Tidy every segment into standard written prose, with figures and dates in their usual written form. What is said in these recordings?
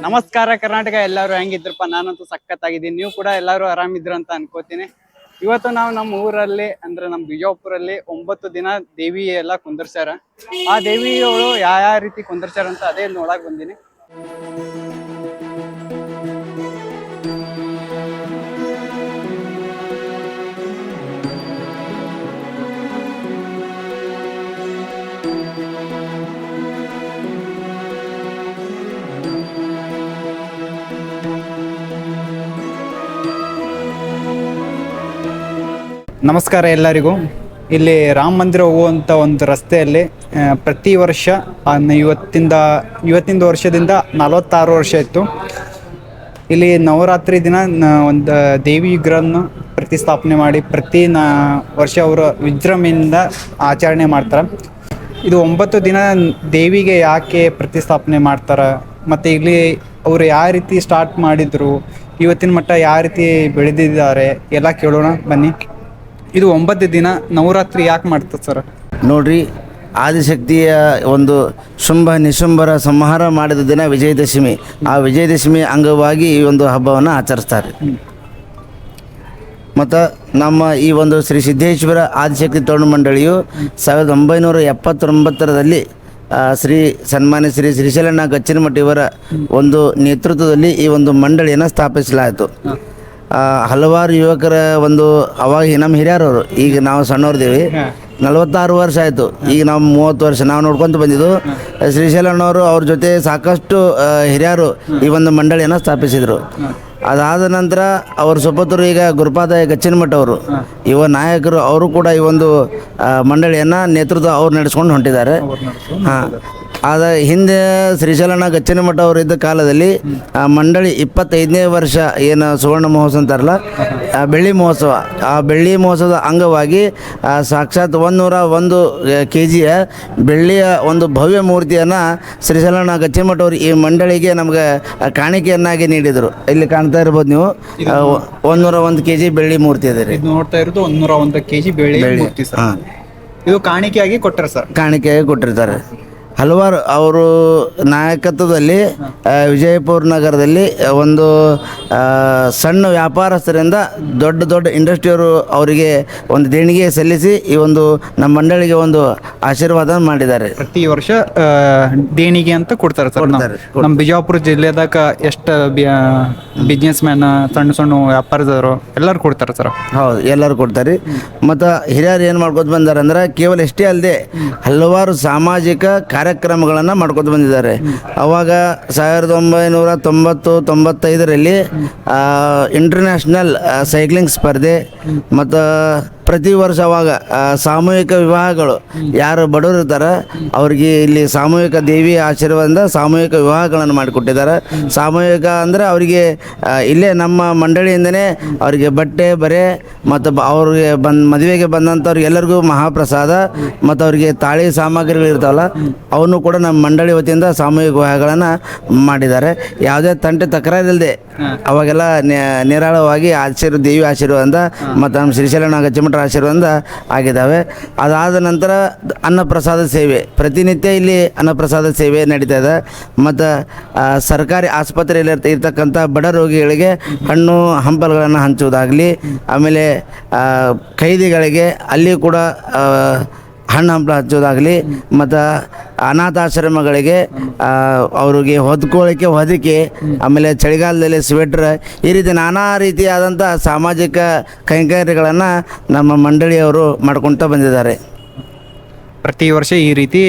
ನಮಸ್ಕಾರ ಕರ್ನಾಟಕ. ಎಲ್ಲರೂ ಹೆಂಗಿದ್ರಪ್ಪ? ನಾನಂತೂ ಸಖತ್ತಾಗಿದ್ದೀನಿ. ನೀವು ಕೂಡ ಎಲ್ಲರೂ ಆರಾಮಿದ್ರು ಅಂತ ಅನ್ಕೋತೀನಿ. ಇವತ್ತು ನಾವು ನಮ್ಮ ಊರಲ್ಲಿ ಅಂದ್ರೆ ನಮ್ಮ ಬಿಜಾಪುರಲ್ಲಿ 9 ದಿನ ದೇವಿ ಎಲ್ಲ ಕುಂದರ್ಸ್ಯಾರ. ಆ ದೇವಿಗಳು ಯಾವ ರೀತಿ ಕುಂದರ್ಸ್ಯಾರ ಅಂತ ಅದೇ ನೋಡಕ್ ಬಂದೀನಿ. ನಮಸ್ಕಾರ ಎಲ್ಲರಿಗೂ. ಇಲ್ಲಿ ರಾಮ ಮಂದಿರ ಹೋಗುವಂಥ ಒಂದು ರಸ್ತೆಯಲ್ಲಿ ಪ್ರತಿ ವರ್ಷ ಇವತ್ತಿಂದ ವರ್ಷದಿಂದ 46 ವರ್ಷ ಇತ್ತು. ಇಲ್ಲಿ ನವರಾತ್ರಿ ದಿನ ಒಂದು ದೇವಿ ವಿಗ್ರಹವನ್ನು ಪ್ರತಿಸ್ಥಾಪನೆ ಮಾಡಿ ಪ್ರತಿ ವರ್ಷ ಅವರು ವಿಜೃಂಭಣೆಯಿಂದ ಆಚರಣೆ ಮಾಡ್ತಾರೆ. ಇದು 9 ದಿನ ದೇವಿಗೆ ಯಾಕೆ ಪ್ರತಿಸ್ಥಾಪನೆ ಮಾಡ್ತಾರೆ ಮತ್ತು ಇಲ್ಲಿ ಅವರು ಯಾವ ರೀತಿ ಸ್ಟಾರ್ಟ್ ಮಾಡಿದ್ರು, ಇವತ್ತಿನ ಮಟ್ಟ ಯಾವ ರೀತಿ ಬೆಳೆದಿದ್ದಾರೆ ಎಲ್ಲ ಕೇಳೋಣ ಬನ್ನಿ. ಇದು 9 ದಿನ ನವರಾತ್ರಿ ಯಾಕೆ ಮಾಡ್ತದೆ ಸರ್? ನೋಡ್ರಿ, ಆದಿಶಕ್ತಿಯ ಒಂದು ಶುಂಭ ನಿಶುಂಭರ ಸಂಹಾರ ಮಾಡಿದ ದಿನ ವಿಜಯದಶಮಿ. ಆ ವಿಜಯದಶಮಿ ಅಂಗವಾಗಿ ಈ ಒಂದು ಹಬ್ಬವನ್ನು ಆಚರಿಸ್ತಾರೆ. ಮತ್ತು ನಮ್ಮ ಈ ಒಂದು ಶ್ರೀ ಸಿದ್ದೇಶ್ವರ ಆದಿಶಕ್ತಿ ತರುಣ ಮಂಡಳಿಯು 1979ರಲ್ಲಿ ಸನ್ಮಾನ್ಯ ಶ್ರೀ ಶ್ರೀಶೈಲಣ್ಣ ಗಚ್ಚಿನಮಠ ಇವರ ಒಂದು ನೇತೃತ್ವದಲ್ಲಿ ಈ ಒಂದು ಮಂಡಳಿಯನ್ನು ಸ್ಥಾಪಿಸಲಾಯಿತು. ಹಲವಾರು ಯುವಕರ ಒಂದು ಅವಾಗ ನಮ್ಮ ಹಿರಿಯರವರು, ಈಗ ನಾವು ಸಣ್ಣವ್ರದೇವಿ, 46 ವರ್ಷ ಆಯಿತು. ಈಗ ನಾವು 30 ವರ್ಷ ನಾವು ನೋಡ್ಕೊತ ಬಂದಿದ್ದು. ಶ್ರೀಶೈಲಣ್ಣವರು ಅವ್ರ ಜೊತೆ ಸಾಕಷ್ಟು ಹಿರಿಯರು ಈ ಒಂದು ಮಂಡಳಿಯನ್ನು ಸ್ಥಾಪಿಸಿದರು. ಅದಾದ ನಂತರ ಅವ್ರ ಸುಪುತ್ರರು ಈಗ ಗುರುಪಾದ ಗಚ್ಚಿನಮಠ ಅವರು, ಯುವ ನಾಯಕರು, ಅವರು ಕೂಡ ಈ ಒಂದು ಮಂಡಳಿಯನ್ನು ನೇತೃತ್ವ ಅವ್ರು ನಡೆಸ್ಕೊಂಡು ಹೊಂಟಿದ್ದಾರೆ. ಹಾಂ, ಆದ ಹಿಂದೆ ಶ್ರೀಶೈಲಣ್ಣ ಗಚ್ಚಿನಮಠ ಅವರು ಇದ್ದ ಕಾಲದಲ್ಲಿ ಆ ಮಂಡಳಿ 25ನೇ ವರ್ಷ ಏನು ಸುವರ್ಣ ಮಹೋತ್ಸವ ಅಂತಾರಲ್ಲ, ಬೆಳ್ಳಿ ಮಹೋತ್ಸವ, ಆ ಬೆಳ್ಳಿ ಮಹೋತ್ಸವದ ಅಂಗವಾಗಿ ಸಾಕ್ಷಾತ್ 101 kg ಬೆಳ್ಳಿಯ ಒಂದು ಭವ್ಯ ಮೂರ್ತಿಯನ್ನು ಶ್ರೀಶೈಲಣ್ಣ ಗಚ್ಚಿನಮಠ ಅವರು ಈ ಮಂಡಳಿಗೆ ನಮಗೆ ಕಾಣಿಕೆಯನ್ನಾಗಿ ನೀಡಿದರು. ಇಲ್ಲಿ ಕಾಣ್ತಾ ಇರ್ಬೋದು ನೀವು, 101 kg ಬೆಳ್ಳಿ ಮೂರ್ತಿ ಇದೆ ರೀ. ನೋಡ್ತಾ ಇರೋದು 101 kg ಬೆಳ್ಳಿ ಮೂರ್ತಿ ಸರ್. ಇದು ಕಾಣಿಕೆಯಾಗಿ ಕೊಟ್ಟರು ಸರ್. ಕಾಣಿಕೆಯಾಗಿ ಕೊಟ್ಟಿರ್ತಾರೆ. ಹಲವಾರು ಅವರು ನಾಯಕತ್ವದಲ್ಲಿ ವಿಜಯಪುರ ನಗರದಲ್ಲಿ ಒಂದು ಸಣ್ಣ ವ್ಯಾಪಾರಸ್ಥರಿಂದ ದೊಡ್ಡ ಇಂಡಸ್ಟ್ರಿಯವರು ಅವರಿಗೆ ಒಂದು ದೇಣಿಗೆ ಸಲ್ಲಿಸಿ ಈ ಒಂದು ನಮ್ಮ ಮಂಡಳಿಗೆ ಒಂದು ಆಶೀರ್ವಾದ ಮಾಡಿದ್ದಾರೆ. ಪ್ರತಿ ವರ್ಷ ದೇಣಿಗೆ ಅಂತ ಕೊಡ್ತಾರೆ ಸರ್. ನಮ್ಮ ಬಿಜಾಪುರ ಜಿಲ್ಲೆದಾಗ ಎಷ್ಟು ಬಿಸ್ನೆಸ್ ಮ್ಯಾನ್, ಸಣ್ಣ ವ್ಯಾಪಾರದವರು ಎಲ್ಲರೂ ಕೊಡ್ತಾರೆ ಸರ್. ಹೌದು, ಎಲ್ಲರೂ ಕೊಡ್ತಾರೆ. ಮತ್ತು ಹಿರಿಯರು ಏನು ಮಾಡ್ಕೊತ ಬಂದಾರೆ ಅಂದ್ರೆ ಕೇವಲ ಎಷ್ಟೇ ಅಲ್ಲದೆ ಹಲವಾರು ಸಾಮಾಜಿಕ ಕಾರ್ಯಕ್ರಮಗಳನ್ನು ಮಾಡ್ಕೊತ ಬಂದಿದ್ದಾರೆ. ಅವಾಗ 1990-95ರಲ್ಲಿ ಇಂಟರ್ನ್ಯಾಷನಲ್ ಸೈಕ್ಲಿಂಗ್ ಸ್ಪರ್ಧೆ ಮತ್ತು ಪ್ರತಿ ವರ್ಷ ಅವಾಗ ಸಾಮೂಹಿಕ ವಿವಾಹಗಳು, ಯಾರು ಬಡವರು ಇರ್ತಾರೆ ಅವ್ರಿಗೆ ಇಲ್ಲಿ ಸಾಮೂಹಿಕ ದೇವಿ ಆಶೀರ್ವಾದದಿಂದ ಸಾಮೂಹಿಕ ವಿವಾಹಗಳನ್ನು ಮಾಡಿಕೊಟ್ಟಿದ್ದಾರೆ. ಸಾಮೂಹಿಕ ಅಂದರೆ ಅವರಿಗೆ ಇಲ್ಲೇ ನಮ್ಮ ಮಂಡಳಿಯಿಂದನೇ ಅವರಿಗೆ ಬಟ್ಟೆ ಬರೆ ಮತ್ತು ಅವ್ರಿಗೆ ಮದುವೆಗೆ ಬಂದಂಥವ್ರಿಗೆ ಎಲ್ಲರಿಗೂ ಮಹಾಪ್ರಸಾದ ಮತ್ತು ಅವರಿಗೆ ತಾಳಿ ಸಾಮಗ್ರಿಗಳು ಇರ್ತಾವಲ್ಲ ಅವನ್ನು ಕೂಡ ನಮ್ಮ ಮಂಡಳಿ ವತಿಯಿಂದ ಸಾಮೂಹಿಕ ವಿವಾಹಗಳನ್ನು ಮಾಡಿದ್ದಾರೆ. ಯಾವುದೇ ತಂಟೆ ತಕರಾರಿಲ್ಲದೆ ಅವಾಗೆಲ್ಲ ನಿರಾಳವಾಗಿ ದೇವಿ ಆಶೀರ್ವಾದದಿಂದ ಮತ್ತು ನಮ್ಮ ಶ್ರೀಶೈಲಣ್ಣ ಗಚ್ಚಿನಮಠ ಆಶೀರ್ವಾದ ಆಗಿದ್ದಾವೆ. ಅದಾದ ನಂತರ ಅನ್ನಪ್ರಸಾದ ಸೇವೆ, ಪ್ರತಿನಿತ್ಯ ಇಲ್ಲಿ ಅನ್ನಪ್ರಸಾದ ಸೇವೆ ನಡೀತಾ ಇದೆ. ಮತ್ತು ಸರ್ಕಾರಿ ಆಸ್ಪತ್ರೆಯಲ್ಲಿ ಇರ್ತಕ್ಕಂಥ ಬಡ ರೋಗಿಗಳಿಗೆ ಹಣ್ಣು ಹಂಪಲುಗಳನ್ನು ಹಂಚುವುದಾಗಲಿ, ಆಮೇಲೆ ಖೈದಿಗಳಿಗೆ ಅಲ್ಲಿ ಕೂಡ ಹಣ್ಣು ಹಂಪಲು ಹಚ್ಚೋದಾಗಲಿ, ಮತ್ತು ಅನಾಥಾಶ್ರಮಗಳಿಗೆ ಅವ್ರಿಗೆ ಹೊದ್ಕೊಳ್ಳಿಕ್ಕೆ ಹೊದಿಕೆ, ಆಮೇಲೆ ಚಳಿಗಾಲದಲ್ಲಿ ಸ್ವೆಟ್ರ್, ಈ ರೀತಿ ನಾನಾ ರೀತಿಯಾದಂಥ ಸಾಮಾಜಿಕ ಕೈಂಕರ್ಯಗಳನ್ನು ನಮ್ಮ ಮಂಡಳಿಯವರು ಮಾಡ್ಕೊಳ್ತಾ ಬಂದಿದ್ದಾರೆ. ಪ್ರತಿ ವರ್ಷ ಈ ರೀತಿ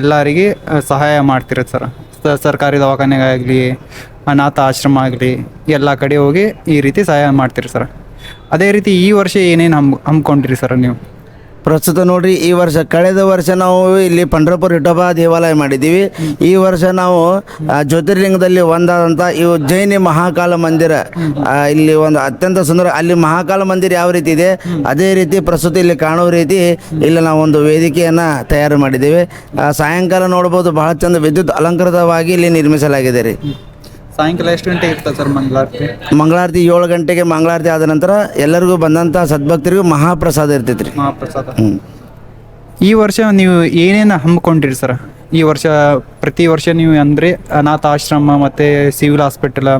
ಎಲ್ಲರಿಗೆ ಸಹಾಯ ಮಾಡ್ತಿರೋದು ಸರ್. ಸರ್ಕಾರಿ ದವಾಖಾನೆಗಾಗಲಿ, ಅನಾಥ ಆಶ್ರಮ ಆಗಲಿ, ಎಲ್ಲ ಕಡೆ ಹೋಗಿ ಈ ರೀತಿ ಸಹಾಯ ಮಾಡ್ತೀರಿ ಸರ್. ಅದೇ ರೀತಿ ಈ ವರ್ಷ ಏನೇನು ಹಮ್ಮಿಕೊಂಡಿರಿ ಸರ್ ನೀವು? ಪ್ರಸ್ತುತ ನೋಡ್ರಿ, ಈ ವರ್ಷ ಕಳೆದ ವರ್ಷ ನಾವು ಇಲ್ಲಿ ಪಂಢರಪುರ ವಿಠೋಬಾ ದೇವಾಲಯ ಮಾಡಿದ್ದೀವಿ. ಈ ವರ್ಷ ನಾವು ಜ್ಯೋತಿರ್ಲಿಂಗದಲ್ಲಿ ಒಂದಾದಂಥ ಈ ಉಜ್ಜಯಿನಿ ಮಹಾಕಾಲ ಮಂದಿರ, ಇಲ್ಲಿ ಒಂದು ಅತ್ಯಂತ ಸುಂದರ, ಅಲ್ಲಿ ಮಹಾಕಾಲ ಮಂದಿರ ಯಾವ ರೀತಿ ಇದೆ ಅದೇ ರೀತಿ ಪ್ರಸ್ತುತ ಇಲ್ಲಿ ಕಾಣುವ ರೀತಿ ಇಲ್ಲಿ ನಾವು ಒಂದು ವೇದಿಕೆಯನ್ನು ತಯಾರು ಮಾಡಿದ್ದೇವೆ. ಸಾಯಂಕಾಲ ನೋಡ್ಬೋದು, ಬಹಳ ಚಂದ ವಿದ್ಯುತ್ ಅಲಂಕೃತವಾಗಿ ಇಲ್ಲಿ ನಿರ್ಮಿಸಲಾಗಿದೆ ರೀ. ಸಾಯಂಕಾಲ ಎಷ್ಟು ಗಂಟೆಗೆ ಇರ್ತದೆ ಸರ್ ಮಂಗಳಾರತಿ? ಮಂಗಳಾರತಿ 7 ಗಂಟೆಗೆ ಮಂಗಳಾರತಿ ಆದ ನಂತರ ಎಲ್ಲರಿಗೂ ಬಂದಂಥ ಸದ್ಭಕ್ತರಿಗೂ ಮಹಾಪ್ರಸಾದ ಇರ್ತೈತೆ ರೀ. ಮಹಾಪ್ರಸಾದ. ಈ ವರ್ಷ ನೀವು ಏನೇನು ಹಮ್ಮಿಕೊಂಡಿರಿ ಸರ್? ಈ ವರ್ಷ ಪ್ರತಿ ವರ್ಷ ನೀವು ಅಂದರೆ ಅನಾಥ ಆಶ್ರಮ ಮತ್ತು ಸಿವಿಲ್ ಹಾಸ್ಪಿಟಲ್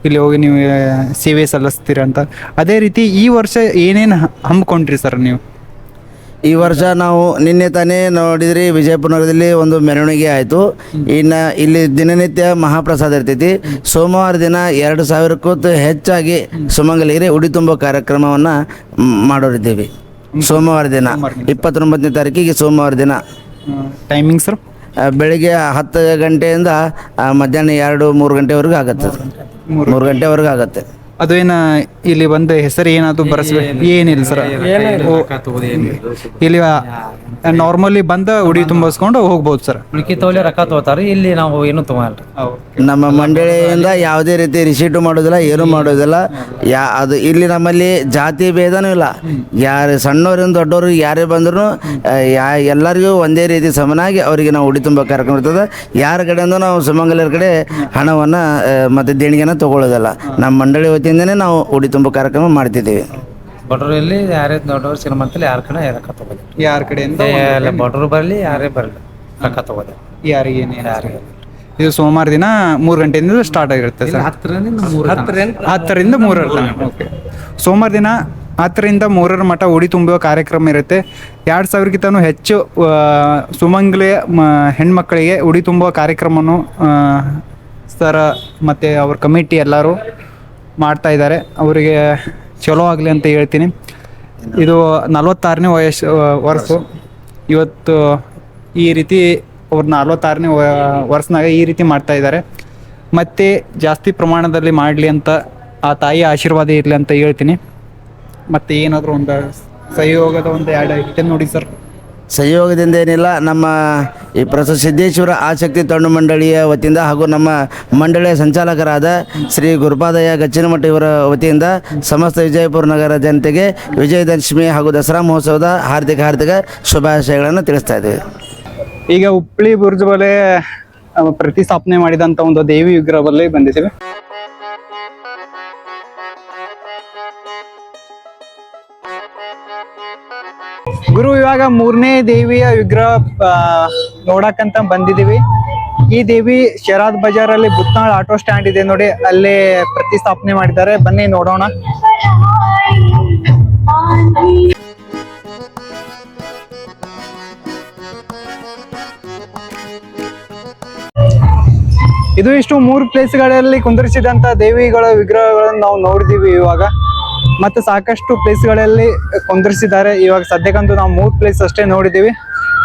ಇಲ್ಲಿ ಹೋಗಿ ನೀವು ಸೇವೆ ಸಲ್ಲಿಸ್ತೀರ ಅಂತ, ಅದೇ ರೀತಿ ಈ ವರ್ಷ ಏನೇನು ಹಮ್ಮಿಕೊಂಡ್ರಿ ಸರ್ ನೀವು? ಈ ವರ್ಷ ನಾವು ನಿನ್ನೆ ತಾನೇ ನೋಡಿದ್ರಿ ವಿಜಯಪುರ ನಗರದಲ್ಲಿ ಒಂದು ಮೆರವಣಿಗೆ ಆಯಿತು. ಇನ್ನು ಇಲ್ಲಿ ದಿನನಿತ್ಯ ಮಹಾಪ್ರಸಾದ ಇರ್ತೈತಿ. ಸೋಮವಾರ ದಿನ 2,000ಕ್ಕೂ ಹೆಚ್ಚಾಗಿ ಸುಮಂಗಲಿಗರೆ ಉಡಿ ತುಂಬೋ ಕಾರ್ಯಕ್ರಮವನ್ನು ಮಾಡೋರಿದ್ದೀವಿ. ಸೋಮವಾರ ದಿನ 29ನೇ ತಾರೀಕಿಗೆ ಸೋಮವಾರ ದಿನ ಟೈಮಿಂಗ್ ಸರ್ ಬೆಳಿಗ್ಗೆ 10 ಗಂಟೆಯಿಂದ ಮಧ್ಯಾಹ್ನ 2-3 ಗಂಟೆವರೆಗೂ ಆಗುತ್ತೆ. 3 ಗಂಟೆವರೆಗೂ ಆಗುತ್ತೆ. ಅದು ಏನು ಇಲ್ಲಿ ಬಂದು ಹೆಸರು ಏನಾದ್ರು ಬರೆಸ್ಬೇಕು? ಏನಿಲ್ಲ ಸರ್, ಇಲ್ಲಿ ನಾರ್ಮಲಿ ಬಂದು ಉಡಿ ತುಂಬಿಸ್ಕೊಂಡು ಹೋಗ್ಬೋದು ಸರ್. ಉಳ್ಕಿ ತಗೊಳ್ಳಿ ರೊಕ್ಕ ತಗೋತಾರೆ, ಇಲ್ಲಿ ನಾವು ಏನು ತಗೊಳ್ರಿ. ನಮ್ಮ ಮಂಡಳಿಯಿಂದ ಯಾವುದೇ ರೀತಿ ರಿಸೀಟು ಮಾಡೋದಿಲ್ಲ, ಏನು ಮಾಡೋದಿಲ್ಲ. ಅದು ಇಲ್ಲಿ ನಮ್ಮಲ್ಲಿ ಜಾತಿ ಭೇದನೂ ಇಲ್ಲ. ಯಾರು ಸಣ್ಣವರಿಂದ ದೊಡ್ಡವರು ಯಾರೇ ಬಂದ್ರು ಎಲ್ಲರಿಗೂ ಒಂದೇ ರೀತಿ ಸಮನಾಗಿ ಅವರಿಗೆ ನಾವು ಉಡಿ ತುಂಬೋ ಕಾರ್ಯಕ್ರಮ ಇರ್ತದೆ. ಯಾರ ಕಡೆಯಿಂದ ನಾವು ಸುಮಂಗಲರ ಕಡೆ ಹಣವನ್ನು ಮತ್ತು ದೇಣಿಗೆನ ತಗೊಳ್ಳೋದಿಲ್ಲ. ನಮ್ಮ ಮಂಡಳಿ ವತಿಯಿಂದನೇ ನಾವು ಉಡಿ ತುಂಬೋ ಕಾರ್ಯಕ್ರಮ ಮಾಡ್ತಿದ್ದೀವಿ. ಬಡವರಲ್ಲಿ ಯಾರೇ ದೊಡ್ಡವರು ಶ್ರೀಮಂತಲ್ಲಿ ಯಾರ ಕಡೆ ರೊಕ್ಕ ತಗೋದು, ಯಾರ ಕಡೆಯಿಂದ ಬಡವರು ಬರಲಿ ಯಾರೇ ಬರಲಿ ರೊಕ್ಕ ತಗೋದು ಯಾರಿಗೆ ಇದು ಸೋಮವಾರ ದಿನ 3 ಗಂಟೆಯಿಂದ ಸ್ಟಾರ್ಟ್ ಆಗಿರುತ್ತೆ ಸರ್. 10ರಿಂದ 3 ಓಕೆ. ಸೋಮವಾರ ದಿನ 10ರಿಂದ 3 ಮಟ್ಟ ಉಡಿ ತುಂಬುವ ಕಾರ್ಯಕ್ರಮ ಇರುತ್ತೆ. 2,000ಕ್ಕಿಂತನೂ ಹೆಚ್ಚು ಸುಮಂಗಲಿ ಹೆಣ್ಮಕ್ಕಳಿಗೆ ಉಡಿ ತುಂಬುವ ಕಾರ್ಯಕ್ರಮವನ್ನು ಸರ್ ಮತ್ತು ಅವ್ರ ಕಮಿಟಿ ಎಲ್ಲರೂ ಮಾಡ್ತಾ ಇದ್ದಾರೆ. ಅವರಿಗೆ ಚಲೋ ಆಗಲಿ ಅಂತ ಹೇಳ್ತೀನಿ. ಇದು 46ನೇ ವರ್ಷ ಇವತ್ತು ಈ ರೀತಿ ಅವ್ರು 46ನೇ ವರ್ಷನಾಗ ಈ ರೀತಿ ಮಾಡ್ತಾ ಇದ್ದಾರೆ. ಮತ್ತು ಜಾಸ್ತಿ ಪ್ರಮಾಣದಲ್ಲಿ ಮಾಡಲಿ ಅಂತ ಆ ತಾಯಿಯ ಆಶೀರ್ವಾದ ಇರಲಿ ಅಂತ ಹೇಳ್ತೀನಿ. ಮತ್ತು ಏನಾದರೂ ಒಂದು ಸಹಯೋಗದ ಒಂದು 2 ಐಟಮ್ ನೋಡಿ ಸರ್. ಸಹಯೋಗದಿಂದ ಏನಿಲ್ಲ, ನಮ್ಮ ಈ ಪ್ರೊಫೆಸರ್ ಸಿದ್ದೇಶ್ವರ ಆಸಕ್ತಿ ತಂಡು ಮಂಡಳಿಯ ವತಿಯಿಂದ ಹಾಗೂ ನಮ್ಮ ಮಂಡಳಿಯ ಸಂಚಾಲಕರಾದ ಶ್ರೀ ಗುರುಪಾದಯ್ಯ ಗಚ್ಚಿನಮಠ ಇವರ ವತಿಯಿಂದ ಸಮಸ್ತ ವಿಜಯಪುರ ನಗರ ಜನತೆಗೆ ವಿಜಯದಶಮಿ ಹಾಗೂ ದಸರಾ ಮಹೋತ್ಸವದ ಹಾರ್ದಿಕ ಶುಭಾಶಯಗಳನ್ನು ತಿಳಿಸ್ತಾ ಇದ್ದೇವೆ. ಈಗ ಹುಬ್ಬಳ್ಳಿ ಬುರ್ಜ್ ಬಲೆ ಪ್ರತಿಸ್ಥಾಪನೆ ಮಾಡಿದಂಥ ಒಂದು ದೇವಿ ವಿಗ್ರಹ ಬಲ್ಲಿ ಬಂದಿದ್ದೀವಿ. ಗುರು ಇವಾಗ 3ನೇ ದೇವಿಯ ವಿಗ್ರಹ ನೋಡಕ್ಕಂತ ಬಂದಿದ್ದೀವಿ. ಈ ದೇವಿ ಶರಾದ್ ಬಜಾರಲ್ಲಿ ಬುತ್ನಾಳ್ ಆಟೋ ಸ್ಟ್ಯಾಂಡ್ ಇದೆ ನೋಡಿ, ಅಲ್ಲೇ ಪ್ರತಿಸ್ಥಾಪನೆ ಮಾಡಿದ್ದಾರೆ. ಬನ್ನಿ ನೋಡೋಣ. ಇದು ಇಷ್ಟು 3 ಪ್ಲೇಸ್ಗಳಲ್ಲಿ ಕುಂದರಿಸಿದಂತ ದೇವಿಗಳ ವಿಗ್ರಹಗಳನ್ನು ನಾವು ನೋಡಿದೀವಿ ಇವಾಗ. ಮತ್ತೆ ಸಾಕಷ್ಟು ಪ್ಲೇಸ್ಗಳಲ್ಲಿ ಕುಂದರಿಸಿದ್ದಾರೆ. ಇವಾಗ ಸದ್ಯಕ್ಕಂತೂ ನಾವು 3 ಪ್ಲೇಸ್ ಅಷ್ಟೇ ನೋಡಿದ್ದೀವಿ.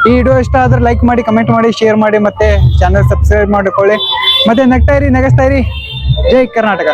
ಈ ವಿಡಿಯೋ ಇಷ್ಟ ಆದ್ರೆ ಲೈಕ್ ಮಾಡಿ, ಕಮೆಂಟ್ ಮಾಡಿ, ಶೇರ್ ಮಾಡಿ, ಮತ್ತೆ ಚಾನಲ್ ಸಬ್ಸ್ಕ್ರೈಬ್ ಮಾಡಿಕೊಳ್ಳಿ. ಮತ್ತೆ ನಗ್ತಾ ಇರಿ, ನಗಿಸ್ತಾ ಇರಿ. ಜೈ ಕರ್ನಾಟಕ.